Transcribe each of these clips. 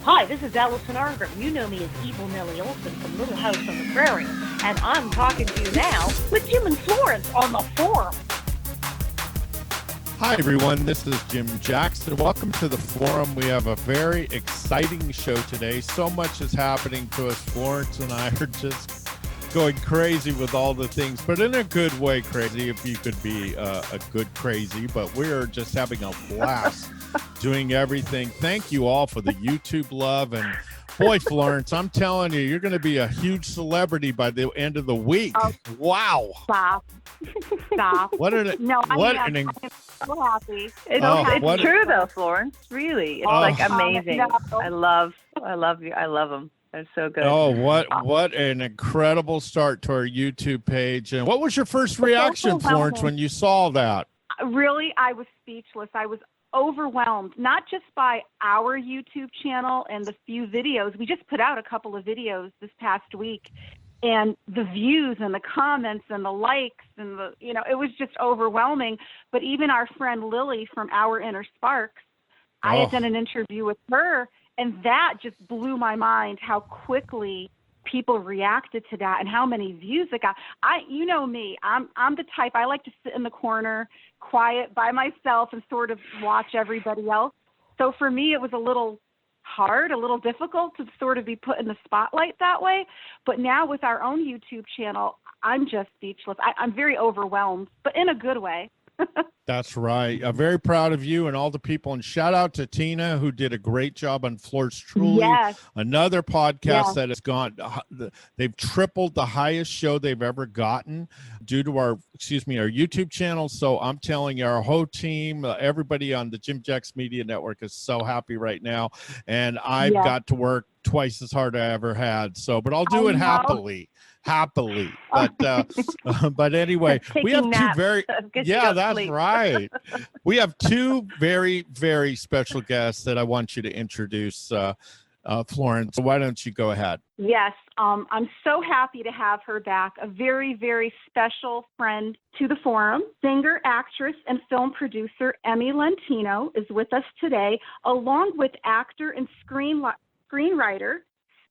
Hi, this is Allison Arngrim. You know me as Evil Nellie Olson from Little House on the Prairie. And I'm talking to you now with Jim and Florence on the forum. Hi, everyone. This is Jim Jax, and welcome to the forum. We have a very exciting show today. So much is happening to us. Florence and I are just going crazy with all the things, but in a good way crazy, if you could be a good crazy. But we're just having a blast doing everything. Thank you all for the YouTube love. And boy, Florence, I'm telling you, you're going to be a huge celebrity by the end of the week. Oh, wow. Stop. What an I'm so happy. It's true though, Florence. Really, it's like amazing. No. I love you. I love them. They're so good. Oh, what an incredible start to our YouTube page. And what was your first reaction, Florence, when you saw that? Really, I was speechless. I was overwhelmed, not just by our YouTube channel and the few videos. We just put out a couple of videos this past week, and the views and the comments and the likes and it was just overwhelming. But even our friend Lily from Our Inner Sparks, I had done an interview with her, and that just blew my mind how quickly people reacted to that and how many views it got. You know me, I'm the type, I like to sit in the corner, quiet by myself and sort of watch everybody else. So for me, it was a little hard, a little difficult to sort of be put in the spotlight that way. But now with our own YouTube channel, I'm just speechless. I'm very overwhelmed, but in a good way. That's right. I'm very proud of you and all the people. And shout out to Tina, who did a great job on Floors Truly. Yes. Another podcast that has gone, they've tripled the highest show they've ever gotten due to our YouTube channel. So I'm telling you, our whole team, everybody on the Jim Jax Media Network is so happy right now. And I've got to work twice as hard as I ever had. So, but I'll do it happily. But anyway, we have that's right. We have two very, very special guests that I want you to introduce, Florence. Why don't you go ahead? Yes, I'm so happy to have her back. A very, very special friend to the forum. Singer, actress, and film producer Emme Lentino is with us today, along with actor and screenwriter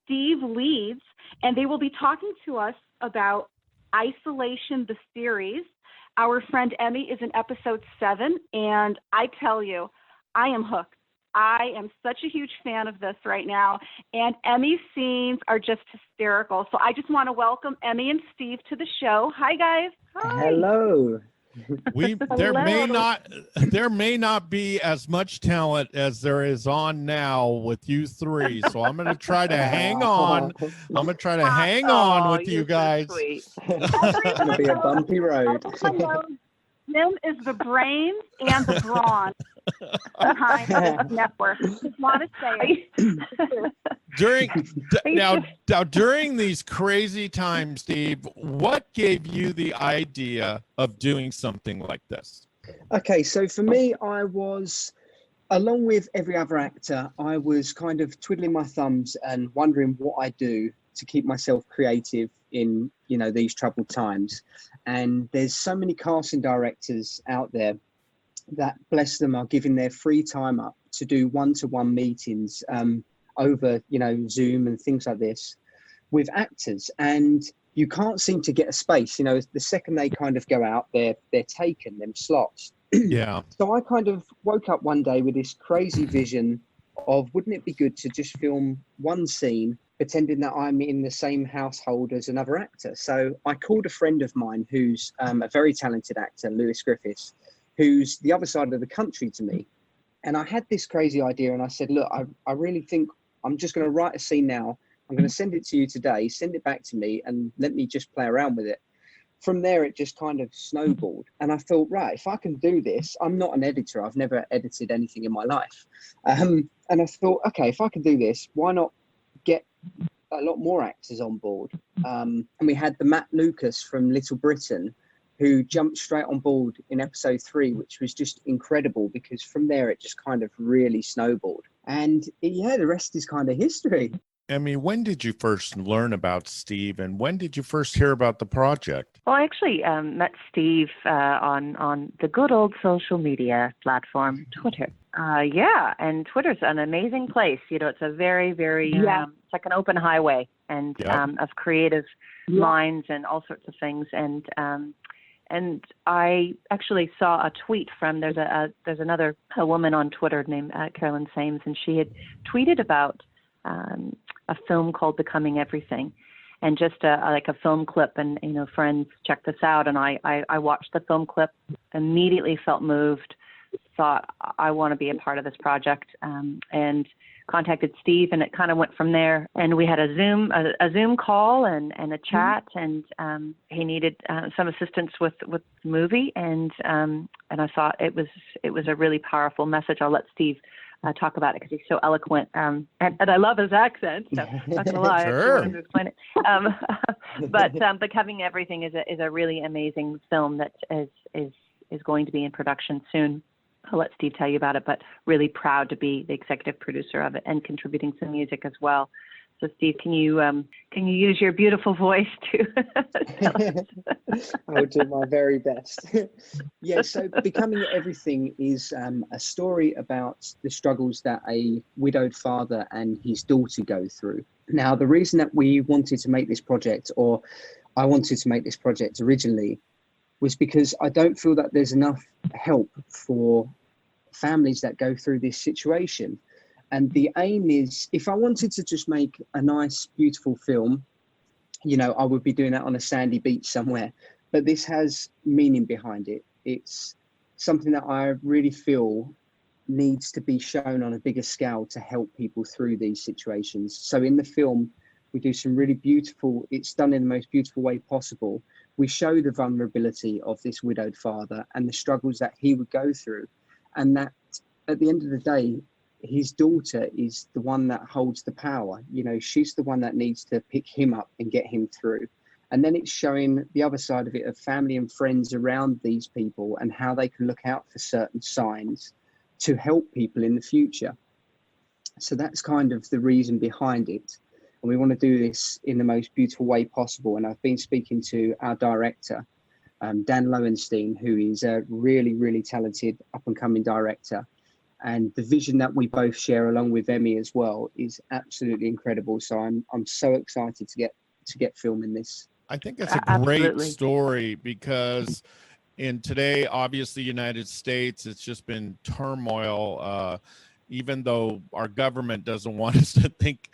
Steve Leeds, and they will be talking to us about Isolation, the series. Our friend Emme is in episode 7, and I tell you, I am hooked. I am such a huge fan of this right now, and Emme's scenes are just hysterical. So I just want to welcome Emme and Steve to the show. Hi, guys. Hi. Hello. There may not be as much talent as there is on now with you three. So I'm going to try to hang on. With you guys. So sweet. It's going to be a bumpy road. Jim is the brains and the brawn behind the network. Just want to say. During these crazy times, Steve, what gave you the idea of doing something like this? Okay, so for me, I was, along with every other actor, I was kind of twiddling my thumbs and wondering what I do to keep myself creative in these troubled times. And there's so many casting directors out there that, bless them, are giving their free time up to do one-to-one meetings over Zoom and things like this with actors, and you can't seem to get a space. The second they kind of go out, they're taken, them slots. Yeah. So I kind of woke up one day with this crazy vision of, wouldn't it be good to just film one scene pretending that I'm in the same household as another actor? So I called a friend of mine who's a very talented actor, Lewis Griffiths, who's the other side of the country to me. And I had this crazy idea, and I said, look, I really think I'm just going to write a scene now. I'm going to send it to you today, send it back to me, and let me just play around with it. From there, it just kind of snowballed. And I thought, right, if I can do this, I'm not an editor. I've never edited anything in my life. And I thought, okay, if I can do this, why not get a lot more actors on board? And we had the Matt Lucas from Little Britain, who jumped straight on board in episode 3, which was just incredible, because from there it just kind of really snowballed. And the rest is kind of history. Emme, when did you first learn about Steve, and when did you first hear about the project? Well, I actually met Steve on the good old social media platform, Twitter. And Twitter's an amazing place. It's a very, very, it's like an open highway and of creative minds and all sorts of things. And I actually saw a tweet from there's another woman on Twitter named Carolyn Sames, and she had tweeted about a film called Becoming Everything, and just like a film clip. And friends, check this out. And I watched the film clip, immediately felt moved, thought I want to be a part of this project, and contacted Steve, and it kind of went from there. And we had a Zoom call and a chat, and he needed some assistance with the movie, and I thought it was a really powerful message. I'll let Steve talk about it because he's so eloquent, and I love his accent. So not gonna lie, Sure. I wanted to explain it. But Becoming Everything is a really amazing film that is going to be in production soon. I'll let Steve tell you about it, but really proud to be the executive producer of it and contributing some music as well. So, Steve, can you use your beautiful voice to tell us? I'll do my very best. So Becoming Everything is a story about the struggles that a widowed father and his daughter go through. Now, the reason that we wanted to make this project, or I wanted to make this project originally, was because I don't feel that there's enough help for families that go through this situation. And the aim is, if I wanted to just make a nice, beautiful film, I would be doing that on a sandy beach somewhere. But this has meaning behind it. It's something that I really feel needs to be shown on a bigger scale to help people through these situations. So in the film, we do some really beautiful, it's done in the most beautiful way possible. We show the vulnerability of this widowed father and the struggles that he would go through. And that at the end of the day, his daughter is the one that holds the power. She's the one that needs to pick him up and get him through. And then it's showing the other side of it, of family and friends around these people and how they can look out for certain signs to help people in the future. So that's kind of the reason behind it. And we want to do this in the most beautiful way possible. And I've been speaking to our director, Dan Lowenstein, who is a really, really talented up-and-coming director. And the vision that we both share along with Emme as well is absolutely incredible. So I'm so excited to get filming this. I think it's a great story because in today, obviously, United States, it's just been turmoil. Even though our government doesn't want us to think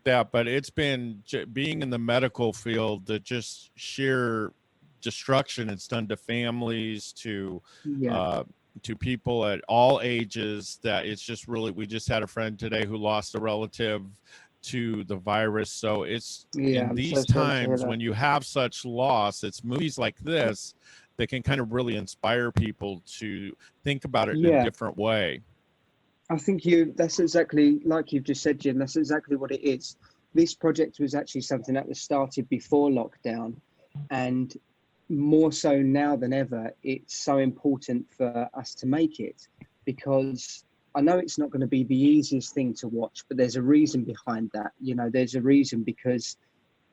that, but it's been being in the medical field, the just sheer destruction it's done to families, to people at all ages, that it's just really, we just had a friend today who lost a relative to the virus. So it's in these times when you have such loss, it's movies like this that can kind of really inspire people to think about it in a different way. I think that's exactly like you've just said, Jim. That's exactly what it is. This project was actually something that was started before lockdown, and more so now than ever, it's so important for us to make it, because I know it's not going to be the easiest thing to watch, but there's a reason behind that. There's a reason, because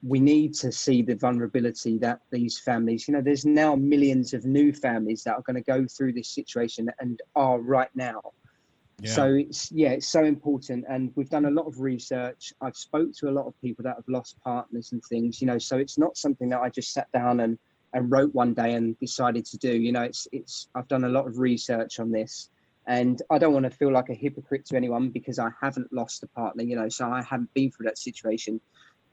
we need to see the vulnerability that these families, there's now millions of new families that are going to go through this situation and are right now. So it's so important. And we've done a lot of research. I've spoke to a lot of people that have lost partners and things, so it's not something that I just sat down and wrote one day and decided to do. I've done a lot of research on this, and I don't want to feel like a hypocrite to anyone because I haven't lost a partner, so I haven't been through that situation.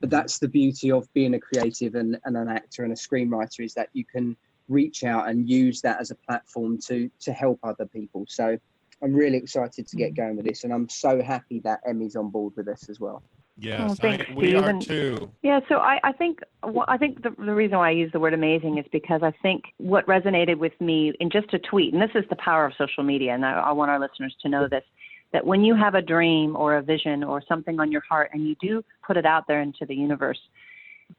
But that's the beauty of being a creative and an actor and a screenwriter, is that you can reach out and use that as a platform to help other people. So I'm really excited to get going with this, and I'm so happy that Emme's on board with us as well. Yes, thanks, we Steve. are too. Yeah, so I think the reason why I use the word amazing is because I think what resonated with me in just a tweet, and this is the power of social media, and I want our listeners to know this, that when you have a dream or a vision or something on your heart and you do put it out there into the universe,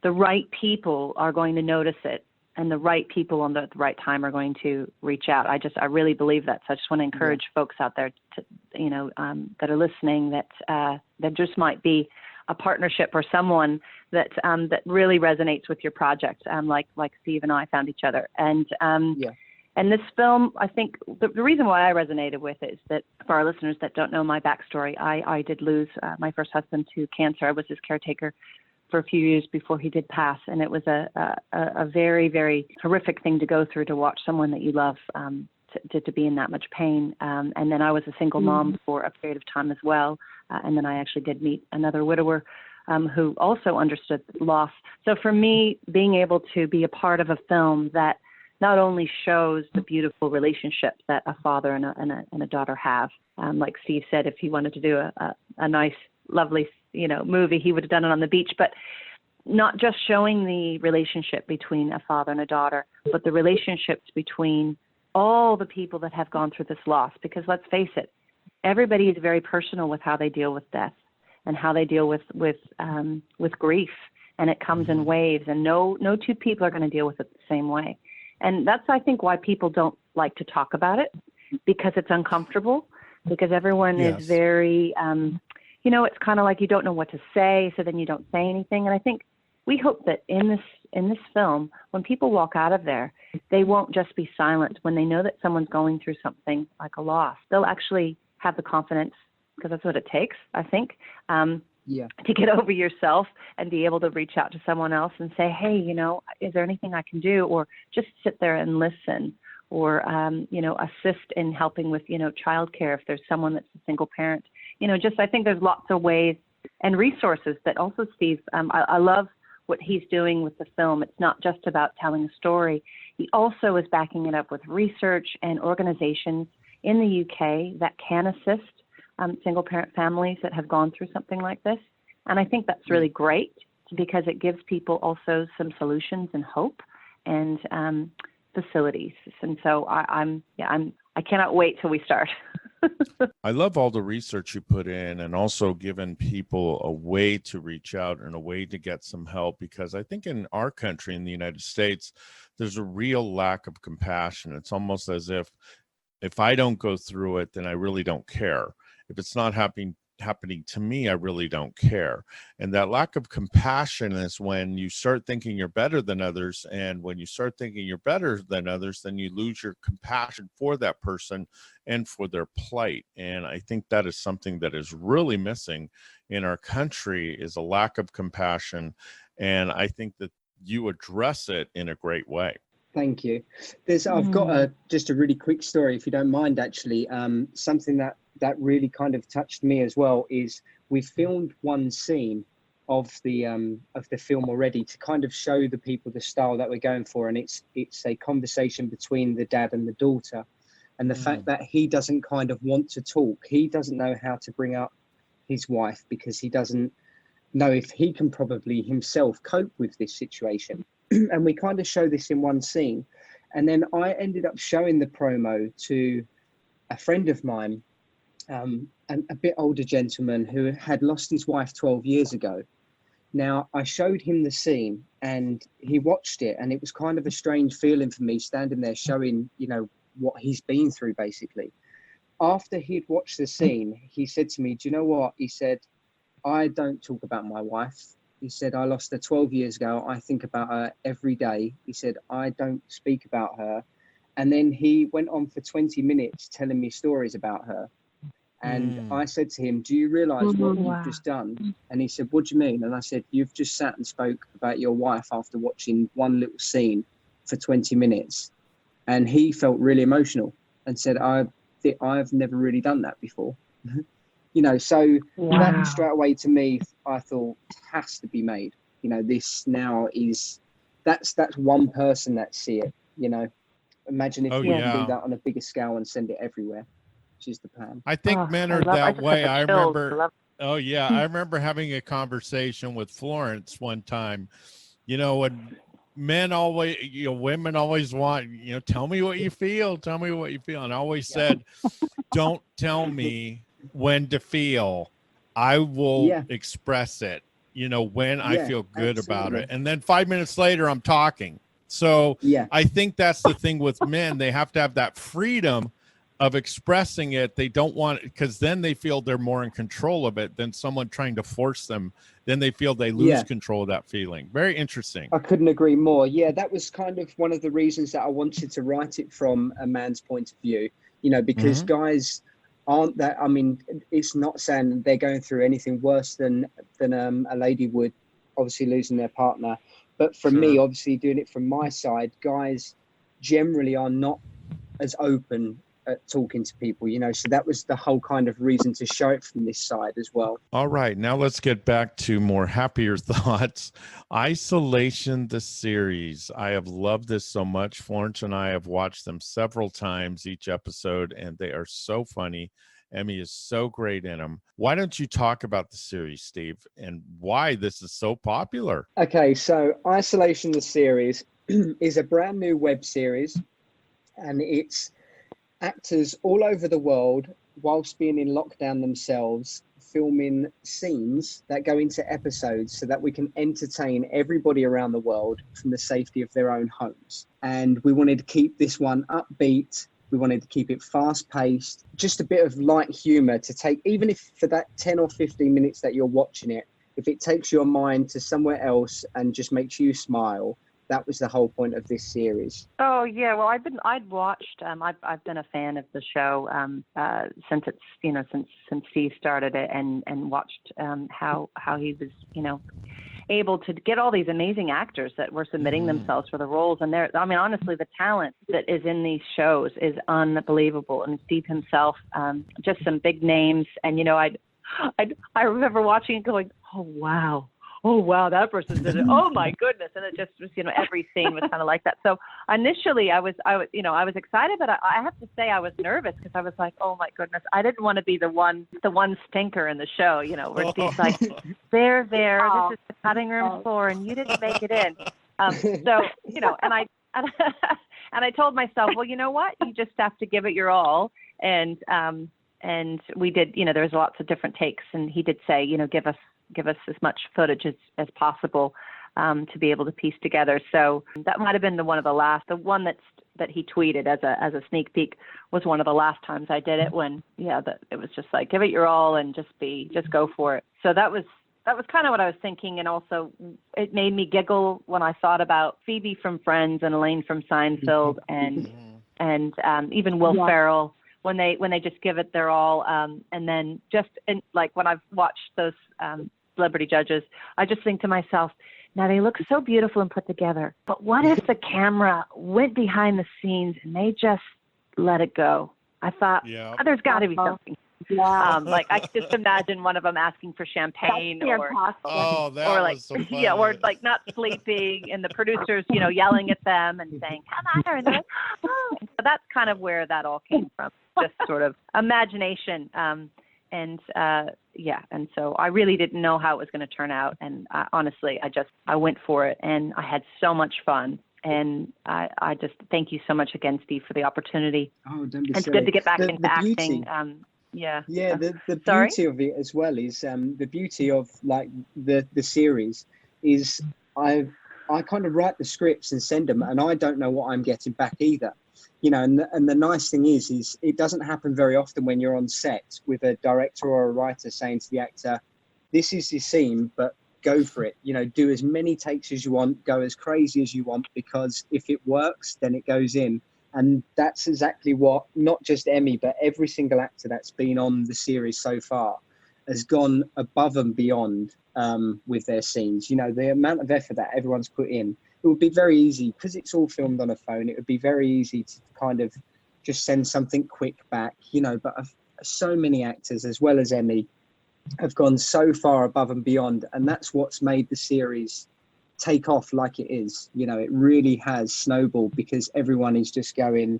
the right people are going to notice it, and the right people on the right time are going to reach out. I really believe that. So I just want to encourage folks out there to, that are listening, that there just might be a partnership or someone that that really resonates with your project, like Steve and I found each other. And and this film, I think the reason why I resonated with it is that, for our listeners that don't know my backstory, I did lose my first husband to cancer. I was his caretaker for a few years before he did pass, and it was a very, very horrific thing to go through, to watch someone that you love to be in that much pain. And then I was a single mom for a period of time as well. And then I actually did meet another widower who also understood loss. So for me, being able to be a part of a film that not only shows the beautiful relationship that a father and a daughter have, like Steve said, if he wanted to do a nice, lovely, movie, he would have done it on the beach, but not just showing the relationship between a father and a daughter, but the relationships between all the people that have gone through this loss. Because let's face it, everybody is very personal with how they deal with death and how they deal with grief, and it comes in waves, and no two people are going to deal with it the same way. And that's, I think, why people don't like to talk about it, because it's uncomfortable, because everyone is very, it's kind of like you don't know what to say, so then you don't say anything. And I think we hope that in this film, when people walk out of there, they won't just be silent. When they know that someone's going through something like a loss, they'll actually have the confidence, because that's what it takes, I think, to get over yourself and be able to reach out to someone else and say, hey, is there anything I can do? Or just sit there and listen, or, assist in helping with, childcare if there's someone that's a single parent. I think there's lots of ways and resources that also, Steve, I love what he's doing with the film. It's not just about telling a story. He also is backing it up with research and organizations in the UK that can assist single parent families that have gone through something like this. And I think that's really great, because it gives people also some solutions and hope and facilities. And so I cannot wait till we start. I love all the research you put in, and also giving people a way to reach out and a way to get some help, because I think in our country, in the United States, there's a real lack of compassion. It's almost as if I don't go through it, then I really don't care. If it's not happening to me, I really don't care. And that lack of compassion is when you start thinking you're better than others. And when you start thinking you're better than others, then you lose your compassion for that person and for their plight. And I think that is something that is really missing in our country, is a lack of compassion. And I think that you address it in a great way. Thank you. I've got just a really quick story, if you don't mind, actually. Something that really kind of touched me as well is we filmed one scene of the film already to kind of show the people the style that we're going for, and it's a conversation between the dad and the daughter, and the fact that he doesn't kind of want to talk. He doesn't know how to bring up his wife, because he doesn't know if he can probably himself cope with this situation. And we kind of show this in one scene. And then I ended up showing the promo to a friend of mine, a bit older gentleman who had lost his wife 12 years ago. Now, I showed him the scene and he watched it, and it was kind of a strange feeling for me standing there showing, what he's been through, basically. After he'd watched the scene, he said to me, do you know what? He said, I don't talk about my wife. He said, I lost her 12 years ago. I think about her every day. He said, I don't speak about her. And then he went on for 20 minutes telling me stories about her. And I said to him, do you realize what you've just done? And he said, what do you mean? And I said, you've just sat and spoke about your wife after watching one little scene for 20 minutes. And he felt really emotional and said, I've never really done that before. So that straight away to me, I thought has to be made. This now that's one person that see it. Imagine if we can do that on a bigger scale and send it everywhere, which is the plan. I think men are that way. I remember. I remember having a conversation with Florence one time. When men always, women always want, tell me what you feel. Tell me what you feel. And I always said, don't tell me when to feel. I will express it, when I feel good about it. And then 5 minutes later, I'm talking. So I think that's the thing with men. They have to have that freedom of expressing it. They don't want, because then they feel they're more in control of it than someone trying to force them. Then they feel they lose control of that feeling. Very interesting. I couldn't agree more. Yeah, that was kind of one of the reasons that I wanted to write it from a man's point of view, because guys aren't that, I mean, it's not saying they're going through anything worse than a lady would, obviously losing their partner. But for me, obviously doing it from my side, guys generally are not as open at talking to people, so that was the whole kind of reason to show it from this side as well. All right, now let's get back to more happier thoughts. Isolation, the series. I have loved this so much. Florence and I have watched them several times each episode, and they are so funny. Emme is so great in them. Why don't you talk about the series, Steve, and why this is so popular? Okay, so Isolation, the series is a brand new web series, and it's actors all over the world, whilst being in lockdown themselves, filming scenes that go into episodes so that we can entertain everybody around the world from the safety of their own homes. And we wanted to keep this one upbeat. We wanted to keep it fast paced, just a bit of light humor to take, even if for that 10 or 15 minutes that you're watching it, if it takes your mind to somewhere else and just makes you smile. That was the whole point of this series. Oh yeah, well I've been a fan of the show since it's since Steve started it, and watched how he was able to get all these amazing actors that were submitting themselves for the roles, and honestly the talent that is in these shows is unbelievable. And Steve himself, just some big names, and I remember watching it going, oh wow, that person did it. Oh my goodness. And it just was, every scene was kind of like that. So initially I was excited, but I have to say I was nervous, because I was like, oh my goodness, I didn't want to be the one stinker in the show, where Steve's like, there, this is the cutting room floor and you didn't make it in. And I told myself, well, you know what, you just have to give it your all. And we did, there was lots of different takes, and he did say, give us as much footage as possible to be able to piece together. So that might have been the one that he tweeted as a sneak peek was one of the last times I did it, when it was just like, give it your all and just go for it. So that was kind of what I was thinking. And also it made me giggle when I thought about Phoebe from Friends and Elaine from Seinfeld and even Will Ferrell, when they just give it their all. And then like when I've watched those celebrity judges, I just think to myself, now they look so beautiful and put together, but what if the camera went behind the scenes and they just let it go? I thought, there's got to be something. Like I could just imagine one of them asking for champagne, or was so funny. or like not sleeping, and the producers, yelling at them and saying, "Come on!" And they're like, oh. So that's kind of where that all came from, just sort of imagination. And so I really didn't know how it was going to turn out, and honestly, I went for it, and I had so much fun. And I just thank you so much again, Steve, for the opportunity. Oh, don't be It's silly. good to get back into acting. The beauty of it as well is the beauty of like the series is I kind of write the scripts and send them, and I don't know what I'm getting back either. And the nice thing is it doesn't happen very often when you're on set with a director or a writer saying to the actor, this is your scene, but go for it. Do as many takes as you want, go as crazy as you want, because if it works, then it goes in. And that's exactly what, not just Emme, but every single actor that's been on the series so far has gone above and beyond with their scenes. The amount of effort that everyone's put in. It would be very easy, because it's all filmed on a phone, it would be very easy to kind of just send something quick back, but so many actors, as well as Emme, have gone so far above and beyond. And that's what's made the series take off like it is. It really has snowballed, because everyone is just going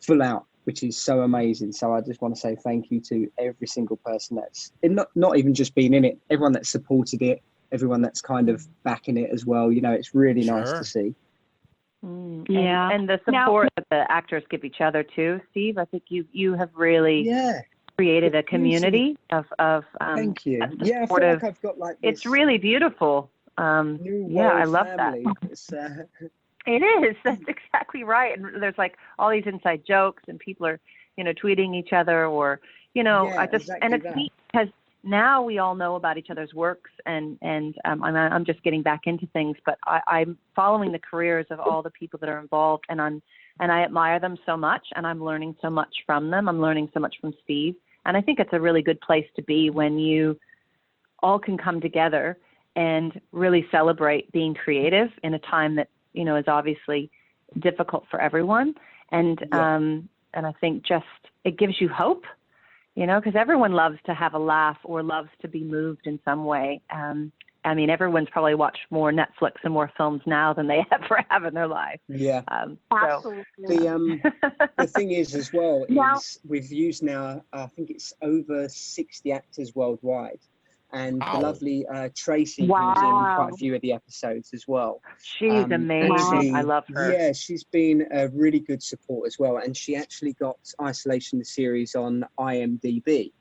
full out, which is so amazing. So I just want to say thank you to every single person that's not even just been in it, everyone that supported it, everyone that's kind of backing it as well. It's really nice to see. And the support that the actors give each other too, Steve. I think you have really created a community of thank you. I feel like I've got like this, it's really beautiful. I love family. That. It is. That's exactly right. And there's like all these inside jokes, and people are tweeting each other or, Yeah, I just, and exactly it's that. neat because now we all know about each other's works and I'm just getting back into things, but I'm following the careers of all the people that are involved and I admire them so much and I'm learning so much from them. I'm learning so much from Steve. And I think it's a really good place to be when you all can come together and really celebrate being creative in a time that, is obviously difficult for everyone. And I think just it gives you hope, because everyone loves to have a laugh or loves to be moved in some way. Everyone's probably watched more Netflix and more films now than they ever have in their life. Yeah. Absolutely. The thing is as well Now- is we've used now, I think it's over 60 actors worldwide. And Wow. the lovely Tracy, Wow. who's in quite a few of the episodes as well. She's amazing. I love her. Yeah, she's been a really good support as well. And she actually got Isolation the series on IMDb,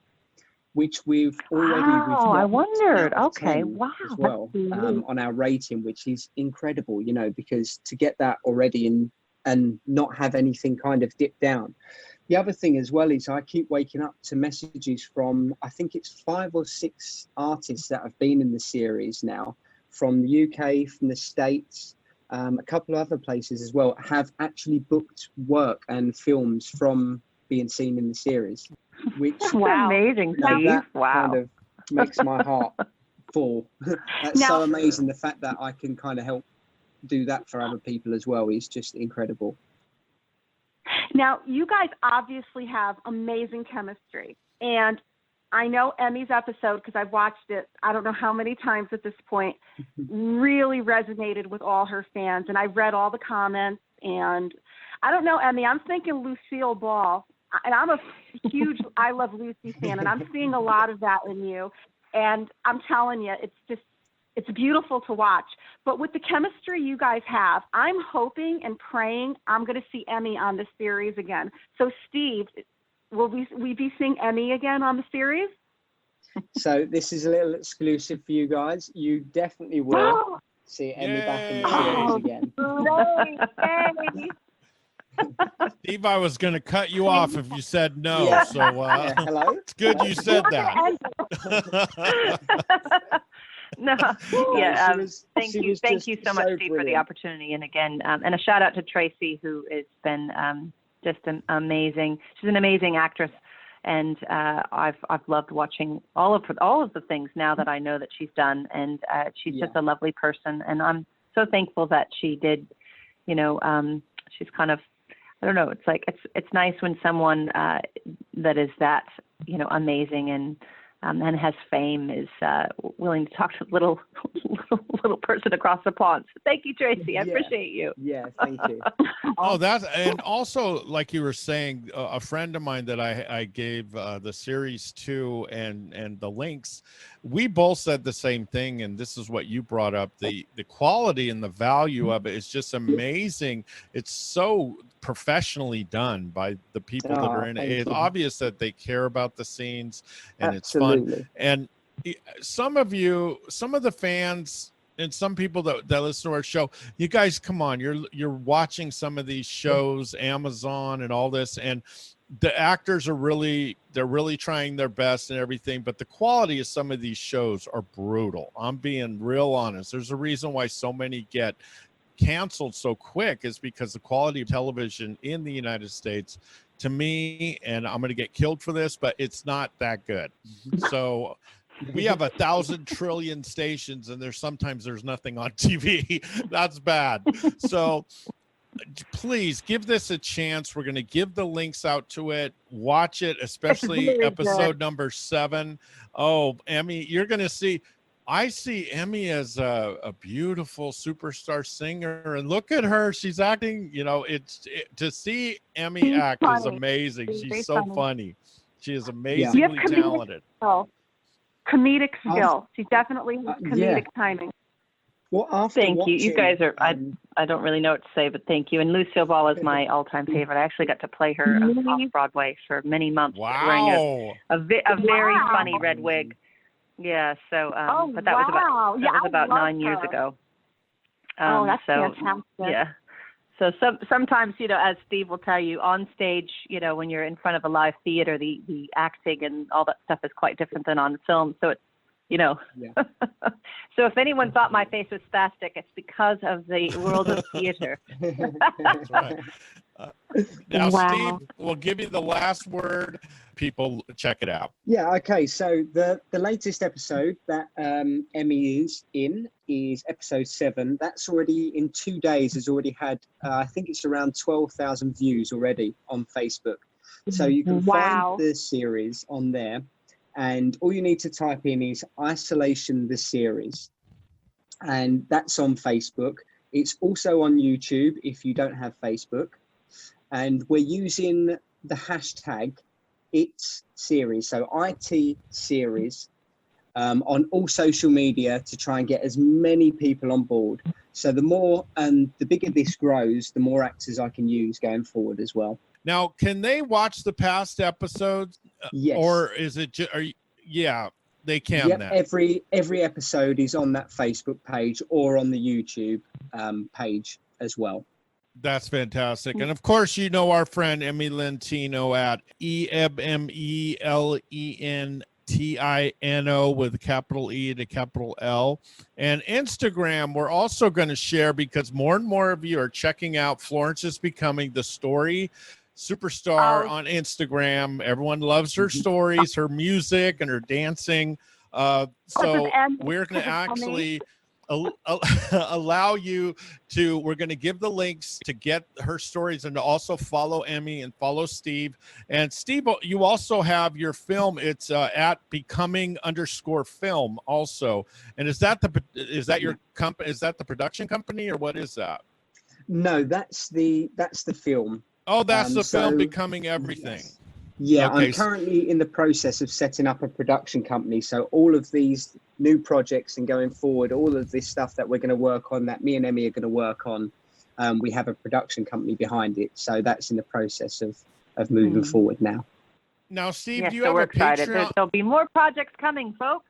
which we've already I wondered. out of Okay, 10 wow. as well That's on our rating, which is incredible, because to get that already and not have anything kind of dip down. The other thing as well is I keep waking up to messages from, I think it's 5 or 6 artists that have been in the series now, from the UK, from the States, a couple of other places as well, have actually booked work and films from being seen in the series, which Wow. Amazing, Steve. that Wow. kind of makes my heart full. That's Now- so amazing. The fact that I can kind of help do that for other people as well is just incredible. Now, you guys obviously have amazing chemistry. And I know Emmy's episode, because I've watched it, I don't know how many times at this point, really resonated with all her fans. And I've read all the comments. And I don't know, Emmy, I'm thinking Lucille Ball. And I'm a huge I Love Lucy fan. And I'm seeing a lot of that in you. And I'm telling you, it's beautiful to watch. But with the chemistry you guys have, I'm hoping and praying I'm going to see Emme on the series again. So, Steve, will we be seeing Emme again on the series? So this is a little exclusive for you guys. You definitely will see Emme back in the series again. Yay! Steve, I was going to cut you off if you said no. Yeah. So Hello? it's good you said that. No, thank you so much, Steve, for the opportunity. And again, and a shout out to Tracy, who has been just amazing. She's an amazing actress, and I've loved watching all of the things now that I know that she's done. And she's just a lovely person, and I'm so thankful that she did. She's kind of, I don't know. It's like it's nice when someone that is that amazing and has fame is willing to talk to little person across the pond. So thank you, Tracy. I appreciate you. Yeah, thank you. And also, like you were saying, a friend of mine that I gave the series to and the links, we both said the same thing, and this is what you brought up. The quality and the value of it is just amazing. It's so professionally done by the people that are in it. It's obvious that they care about the scenes, and Absolutely. it's fun. And some of the fans and some people that listen to our show, you guys, come on, you're watching some of these shows, Amazon and all this, and the actors are really trying their best and everything, but the quality of some of these shows are brutal. I'm being real honest. There's a reason why so many get canceled so quick, is because the quality of television in the United States, to me, and I'm going to get killed for this, but it's not that good. So we have 1,000 trillion stations, and there's nothing on TV. That's bad. So please give this a chance. We're going to give the links out to it. Watch it, especially really episode number 7. Oh, Emme, you're going to see. I see Emme as a beautiful superstar singer, and look at her. She's acting, to see Emme act is amazing. She's so funny. She is amazingly talented. Comedic skill. She definitely has comedic timing. Well, thank you. You guys are, I don't really know what to say, but thank you. And Lucille Ball is my all-time favorite. I actually got to play her off Broadway for many months. Wow. Wearing a very funny red wig. Yeah, so but that was about 9 years ago. that's fantastic. Yeah. So sometimes, as Steve will tell you, on stage, when you're in front of a live theater, the acting and all that stuff is quite different than on film. So it's, Yeah. So if anyone thought my face was spastic, it's because of the world of theater. That's right. Now, Wow. Steve, we'll give you the last word. People, check it out. Yeah, okay. So the latest episode that Emmy is in is episode 7. That's already in 2 days has already had, I think it's around 12,000 views already on Facebook. So you can Wow. find the series on there, and all you need to type in is Isolation the Series, and that's on Facebook. It's also on YouTube if you don't have Facebook, and we're using the hashtag It's Series, so IT Series, on all social media to try and get as many people on board. So the bigger this grows, the more actors I can use going forward as well. Now, can they watch the past episodes? Yes. Or is it just, yeah, they can Yep, then. every episode is on that Facebook page or on the YouTube page as well. That's fantastic. And of course, our friend Emme Lentino at EMMELENTINO with a capital E and a capital L. And Instagram, we're also going to share, because more and more of you are checking out Florence is Becoming the Story Superstar on Instagram. Everyone loves her stories, her music, and her dancing. So we're going to actually allow you to, we're going to give the links to get her stories and to also follow Emmy and follow Steve. And Steve, you also have your film. It's at Becoming_film also. And is that your company? Is that the production company, or what is that? No, that's the film. Oh, that's the film Becoming Everything. Yes. Yeah, okay. I'm currently in the process of setting up a production company. So all of these new projects and going forward, all of this stuff that we're going to work on, that me and Emmy are going to work on, we have a production company behind it. So that's in the process of moving forward now. Now, Steve, Yes, do you so have we're a excited. Patreon? There'll be more projects coming, folks.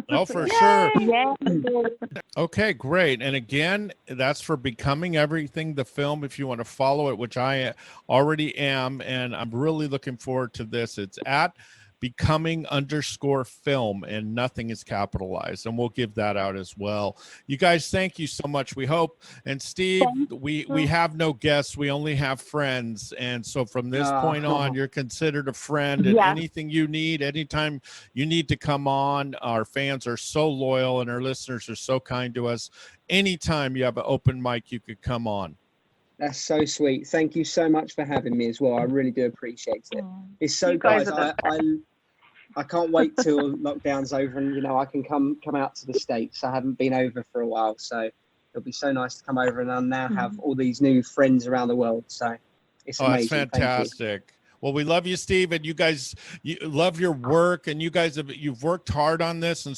Oh, for sure. Yeah. Okay, great. And again, that's for Becoming Everything, the film, if you want to follow it, which I already am. And I'm really looking forward to this. It's at Becoming_film, and nothing is capitalized. And we'll give that out as well. You guys, thank you so much. We hope. And Steve, we have no guests. We only have friends. And so from this point on, you're considered a friend. And anything you need, anytime you need to come on, our fans are so loyal and our listeners are so kind to us. Anytime you have an open mic, you could come on. That's so sweet. Thank you so much for having me as well. I really do appreciate it. It's so, guys, I can't wait till lockdown's over and, I can come out to the States. I haven't been over for a while, so it'll be so nice to come over, and I'll now have all these new friends around the world. So it's amazing. It's fantastic. Well, we love you, Steve, and you guys, you love your work, and you've worked hard on this, and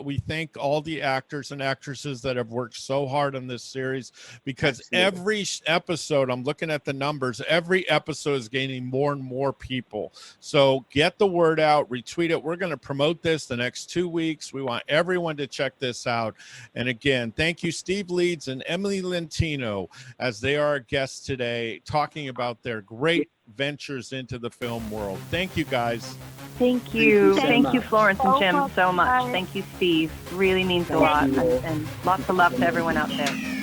we thank all the actors and actresses that have worked so hard on this series, because every episode, I'm looking at the numbers, every episode is gaining more and more people. So get the word out, retweet it. We're going to promote this the next 2 weeks. We want everyone to check this out. And again, thank you, Steve Leeds and Emme Lentino, as they are our guests today, talking about their great ventures into the film world. Thank you, guys. Thank you. Thank you, Florence and Jim, so much. Thank you, Steve. Really means a lot. And lots of love to everyone out there.